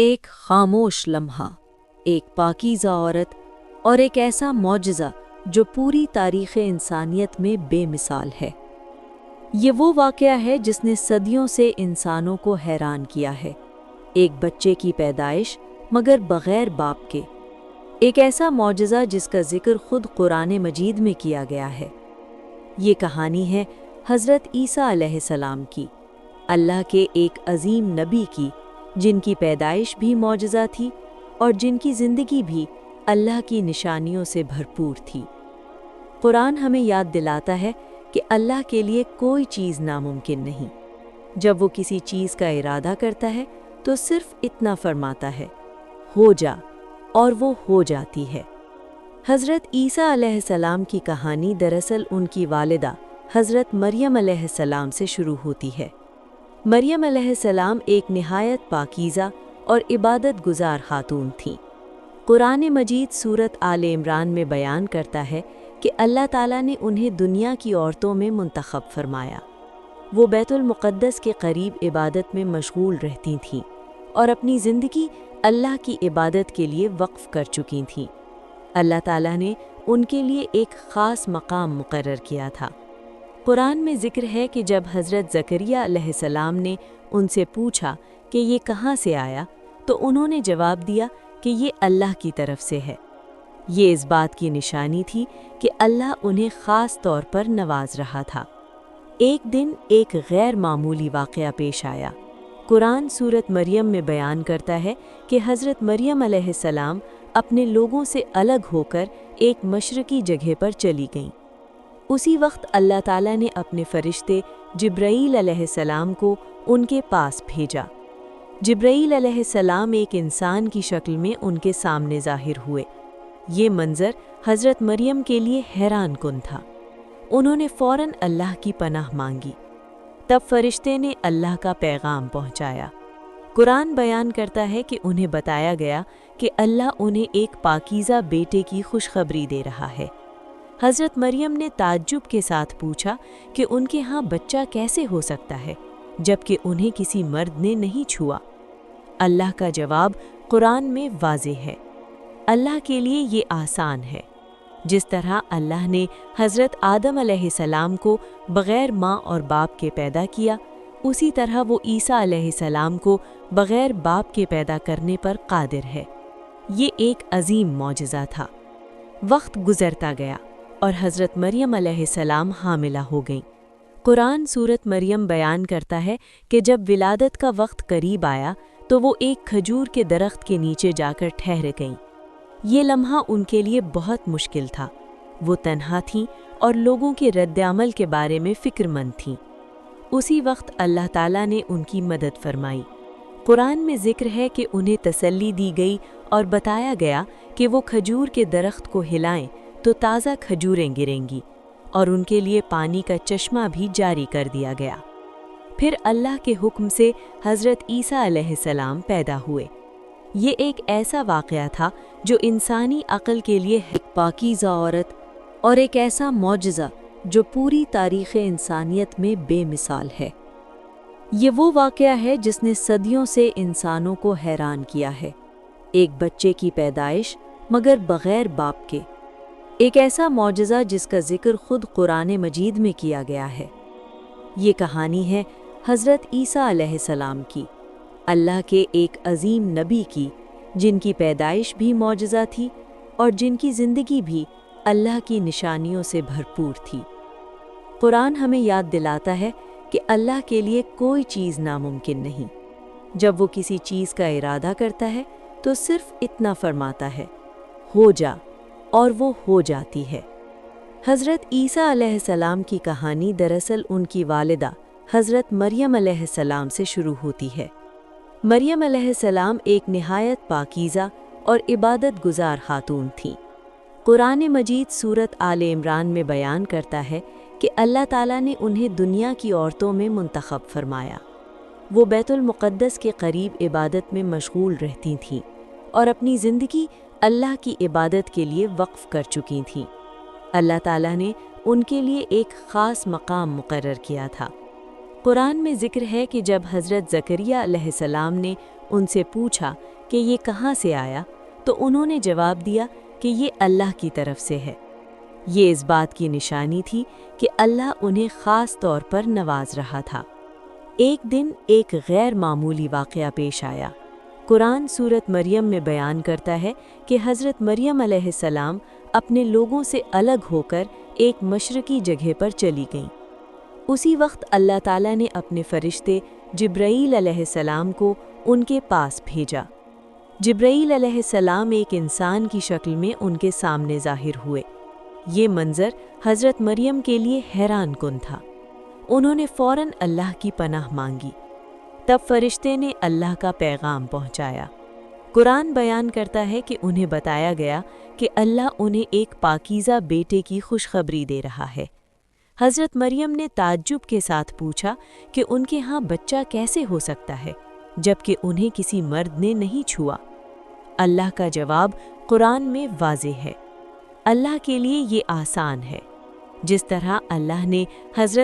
ایک خاموش لمحہ، ایک پاکیزہ عورت اور ایک ایسا معجزہ جو پوری تاریخ انسانیت میں بے مثال ہے۔ یہ وہ واقعہ ہے جس نے صدیوں سے انسانوں کو حیران کیا ہے۔ ایک بچے کی پیدائش مگر بغیر باپ کے، ایک ایسا معجزہ جس کا ذکر خود قرآن مجید میں کیا گیا ہے۔ یہ کہانی ہے حضرت عیسیٰ علیہ السلام کی، اللہ کے ایک عظیم نبی کی، جن کی پیدائش بھی معجزہ تھی اور جن کی زندگی بھی اللہ کی نشانیوں سے بھرپور تھی۔ قرآن ہمیں یاد دلاتا ہے کہ اللہ کے لیے کوئی چیز ناممکن نہیں۔ جب وہ کسی چیز کا ارادہ کرتا ہے تو صرف اتنا فرماتا ہے، ہو جا، اور وہ ہو جاتی ہے۔ حضرت عیسیٰ علیہ السلام کی کہانی دراصل ان کی والدہ حضرت مریم علیہ السلام سے شروع ہوتی ہے۔ مریم علیہ السلام ایک نہایت پاکیزہ اور عبادت گزار خاتون تھیں۔ قرآن مجید سورۃ آل عمران میں بیان کرتا ہے کہ اللہ تعالیٰ نے انہیں دنیا کی عورتوں میں منتخب فرمایا۔ وہ بیت المقدس کے قریب عبادت میں مشغول رہتی تھیں اور اپنی زندگی اللہ کی عبادت کے لیے وقف کر چکی تھیں۔ اللہ تعالیٰ نے ان کے لیے ایک خاص مقام مقرر کیا تھا۔ قرآن میں ذکر ہے کہ جب حضرت زکریہ علیہ السلام نے ان سے پوچھا کہ یہ کہاں سے آیا تو انہوں نے جواب دیا کہ یہ اللہ کی طرف سے ہے۔ یہ اس بات کی نشانی تھی کہ اللہ انہیں خاص طور پر نواز رہا تھا۔ ایک دن ایک غیر معمولی واقعہ پیش آیا۔ قرآن سورۃ مریم میں بیان کرتا ہے کہ حضرت مریم علیہ السلام اپنے لوگوں سے الگ ہو کر ایک مشرقی جگہ پر چلی گئیں۔ اسی وقت اللہ تعالیٰ نے اپنے فرشتے جبرائیل علیہ السلام کو ان کے پاس بھیجا۔ جبرائیل علیہ السلام ایک انسان کی شکل میں ان کے سامنے ظاہر ہوئے۔ یہ منظر حضرت مریم کے لیے حیران کن تھا۔ انہوں نے فوراً اللہ کی پناہ مانگی۔ تب فرشتے نے اللہ کا پیغام پہنچایا۔ قرآن بیان کرتا ہے کہ انہیں بتایا گیا کہ اللہ انہیں ایک پاکیزہ بیٹے کی خوشخبری دے رہا ہے۔ حضرت مریم نے تعجب کے ساتھ پوچھا کہ ان کے ہاں بچہ کیسے ہو سکتا ہے جبکہ انہیں کسی مرد نے نہیں چھوا۔ اللہ کا جواب قرآن میں واضح ہے۔ اللہ کے لیے یہ آسان ہے۔ جس طرح اللہ نے حضرت آدم علیہ السلام کو بغیر ماں اور باپ کے پیدا کیا، اسی طرح وہ عیسیٰ علیہ السلام کو بغیر باپ کے پیدا کرنے پر قادر ہے۔ یہ ایک عظیم معجزہ تھا۔ وقت گزرتا گیا اور حضرت مریم علیہ السلام حاملہ ہو گئیں۔ قرآن سورۃ مریم بیان کرتا ہے کہ جب ولادت کا وقت قریب آیا تو وہ ایک کھجور کے درخت کے نیچے جا کر ٹھہر گئیں۔ یہ لمحہ ان کے لیے بہت مشکل تھا۔ وہ تنہا تھیں اور لوگوں کے رد عمل کے بارے میں فکر مند تھیں۔ اسی وقت اللہ تعالیٰ نے ان کی مدد فرمائی۔ قرآن میں ذکر ہے کہ انہیں تسلی دی گئی اور بتایا گیا کہ وہ کھجور کے درخت کو ہلائیں تو تازہ کھجوریں گریں گی، اور ان کے لیے پانی کا چشمہ بھی جاری کر دیا گیا۔ پھر اللہ کے حکم سے حضرت عیسیٰ علیہ السلام پیدا ہوئے۔ یہ ایک ایسا واقعہ تھا جو انسانی عقل کے لیے ایک پاکیزہ عورت اور ایک ایسا معجزہ جو پوری تاریخ انسانیت میں بے مثال ہے۔ یہ وہ واقعہ ہے جس نے صدیوں سے انسانوں کو حیران کیا ہے۔ ایک بچے کی پیدائش مگر بغیر باپ کے، ایک ایسا معجزہ جس کا ذکر خود قرآن مجید میں کیا گیا ہے۔ یہ کہانی ہے حضرت عیسیٰ علیہ السلام کی، اللہ کے ایک عظیم نبی کی، جن کی پیدائش بھی معجزہ تھی اور جن کی زندگی بھی اللہ کی نشانیوں سے بھرپور تھی۔ قرآن ہمیں یاد دلاتا ہے کہ اللہ کے لیے کوئی چیز ناممکن نہیں۔ جب وہ کسی چیز کا ارادہ کرتا ہے تو صرف اتنا فرماتا ہے، ہو جا، اور وہ ہو جاتی ہے۔ حضرت عیسیٰ علیہ السلام کی کہانی دراصل ان کی والدہ حضرت مریم علیہ السلام سے شروع ہوتی ہے۔ مریم علیہ السلام ایک نہایت پاکیزہ اور عبادت گزار خاتون تھیں۔ قرآن مجید سورۃ آل عمران میں بیان کرتا ہے کہ اللہ تعالیٰ نے انہیں دنیا کی عورتوں میں منتخب فرمایا۔ وہ بیت المقدس کے قریب عبادت میں مشغول رہتی تھیں اور اپنی زندگی اللہ کی عبادت کے لیے وقف کر چکی تھیں۔ اللہ تعالیٰ نے ان کے لیے ایک خاص مقام مقرر کیا تھا۔ قرآن میں ذکر ہے کہ جب حضرت زکریا علیہ السلام نے ان سے پوچھا کہ یہ کہاں سے آیا تو انہوں نے جواب دیا کہ یہ اللہ کی طرف سے ہے۔ یہ اس بات کی نشانی تھی کہ اللہ انہیں خاص طور پر نواز رہا تھا۔ ایک دن ایک غیر معمولی واقعہ پیش آیا۔ قرآن سورۃ مریم میں بیان کرتا ہے کہ حضرت مریم علیہ السلام اپنے لوگوں سے الگ ہو کر ایک مشرقی جگہ پر چلی گئیں۔ اسی وقت اللہ تعالیٰ نے اپنے فرشتے جبرائیل علیہ السلام کو ان کے پاس بھیجا۔ جبرائیل علیہ السلام ایک انسان کی شکل میں ان کے سامنے ظاہر ہوئے۔ یہ منظر حضرت مریم کے لیے حیران کن تھا۔ انہوں نے فوراً اللہ کی پناہ مانگی۔ تب فرشتے نے اللہ کا پیغام پہنچایا۔ قرآن بیان کرتا ہے کہ انہیں بتایا گیا کہ اللہ انہیں ایک پاکیزہ بیٹے کی خوشخبری دے رہا ہے۔ حضرت مریم نے تعجب کے ساتھ پوچھا کہ ان کے ہاں بچہ کیسے ہو سکتا ہے جبکہ انہیں کسی مرد نے نہیں چھوا۔ اللہ کا جواب قرآن میں واضح ہے۔ اللہ کے لیے یہ آسان ہے۔ جس طرح اللہ نے حضرت